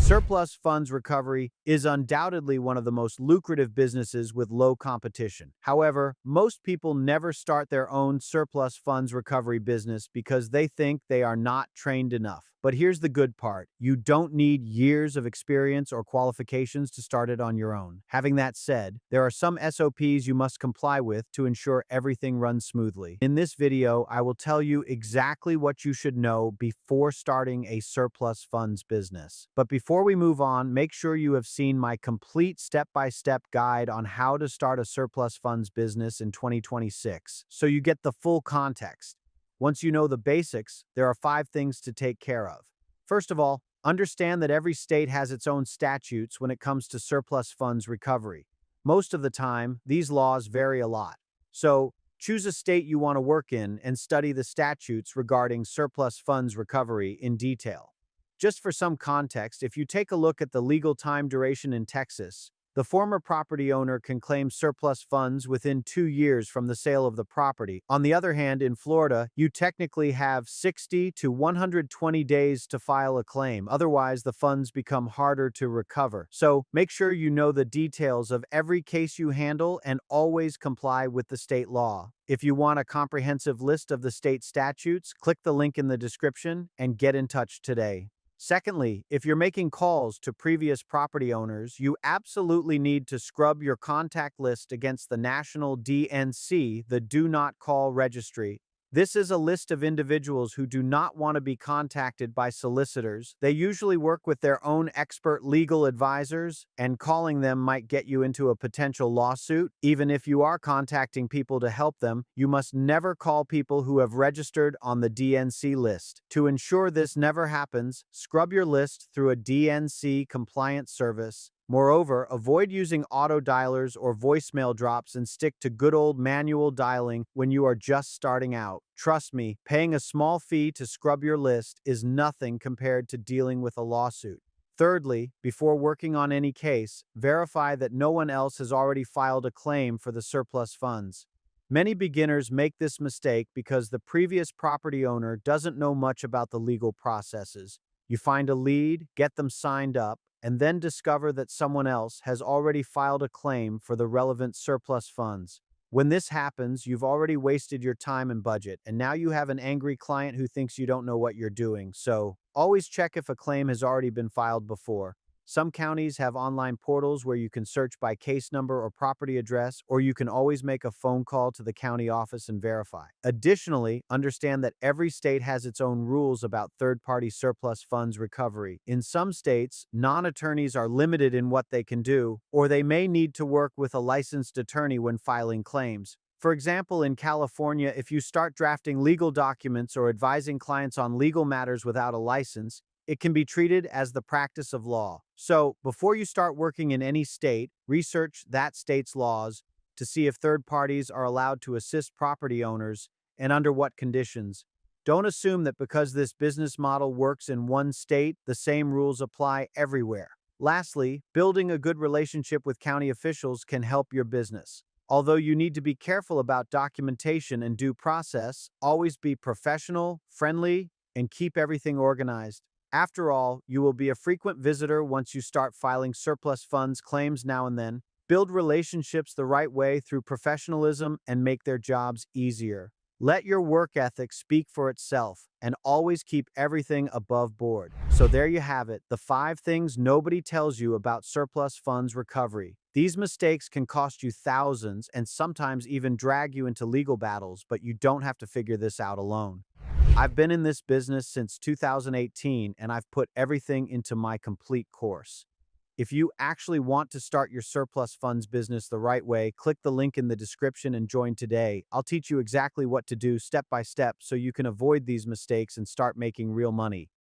Surplus funds recovery is undoubtedly one of the most lucrative businesses with low competition. However, most people never start their own surplus funds recovery business because they think they are not trained enough. But here's the good part. You don't need years of experience or qualifications to start it on your own. Having that said, there are some SOPs you must comply with to ensure everything runs smoothly. In this video, I will tell you exactly what you should know before starting a surplus funds business. But before we move on, make sure you have seen my complete step-by-step guide on how to start a surplus funds business in 2026, so you get the full context. Once you know the basics, there are 5 things to take care of. First of all, understand that every state has its own statutes when it comes to surplus funds recovery. Most of the time, these laws vary a lot. So, choose a state you want to work in and study the statutes regarding surplus funds recovery in detail. Just for some context, if you take a look at the legal time duration in Texas, the former property owner can claim surplus funds within 2 years from the sale of the property. On the other hand, in Florida, you technically have 60 to 120 days to file a claim. Otherwise, the funds become harder to recover. So make sure you know the details of every case you handle and always comply with the state law. If you want a comprehensive list of the state statutes, click the link in the description and get in touch today. Secondly, if you're making calls to previous property owners, you absolutely need to scrub your contact list against the National DNC, the Do Not Call Registry. This is a list of individuals who do not want to be contacted by solicitors. They usually work with their own expert legal advisors, and calling them might get you into a potential lawsuit. Even if you are contacting people to help them, you must never call people who have registered on the DNC list. To ensure this never happens, scrub your list through a DNC compliance service. Moreover, avoid using auto dialers or voicemail drops and stick to good old manual dialing when you are just starting out. Trust me, paying a small fee to scrub your list is nothing compared to dealing with a lawsuit. Thirdly, before working on any case, verify that no one else has already filed a claim for the surplus funds. Many beginners make this mistake because the previous property owner doesn't know much about the legal processes. You find a lead, get them signed up, and then discover that someone else has already filed a claim for the relevant surplus funds. When this happens, you've already wasted your time and budget, and now you have an angry client who thinks you don't know what you're doing. So, always check if a claim has already been filed before. Some counties have online portals where you can search by case number or property address, or you can always make a phone call to the county office and verify. Additionally, understand that every state has its own rules about third-party surplus funds recovery. In some states, non-attorneys are limited in what they can do, or they may need to work with a licensed attorney when filing claims. For example, in California, if you start drafting legal documents or advising clients on legal matters without a license, it can be treated as the practice of law. So, before you start working in any state, research that state's laws to see if third parties are allowed to assist property owners and under what conditions. Don't assume that because this business model works in one state, the same rules apply everywhere. Lastly, building a good relationship with county officials can help your business. Although you need to be careful about documentation and due process, always be professional, friendly, and keep everything organized. After all, you will be a frequent visitor once you start filing surplus funds claims now and then. Build relationships the right way through professionalism and make their jobs easier. Let your work ethic speak for itself and always keep everything above board. So there you have it, the 5 things nobody tells you about surplus funds recovery. These mistakes can cost you thousands and sometimes even drag you into legal battles, but you don't have to figure this out alone. I've been in this business since 2018 and I've put everything into my complete course. If you actually want to start your surplus funds business the right way, click the link in the description and join today. I'll teach you exactly what to do step by step so you can avoid these mistakes and start making real money.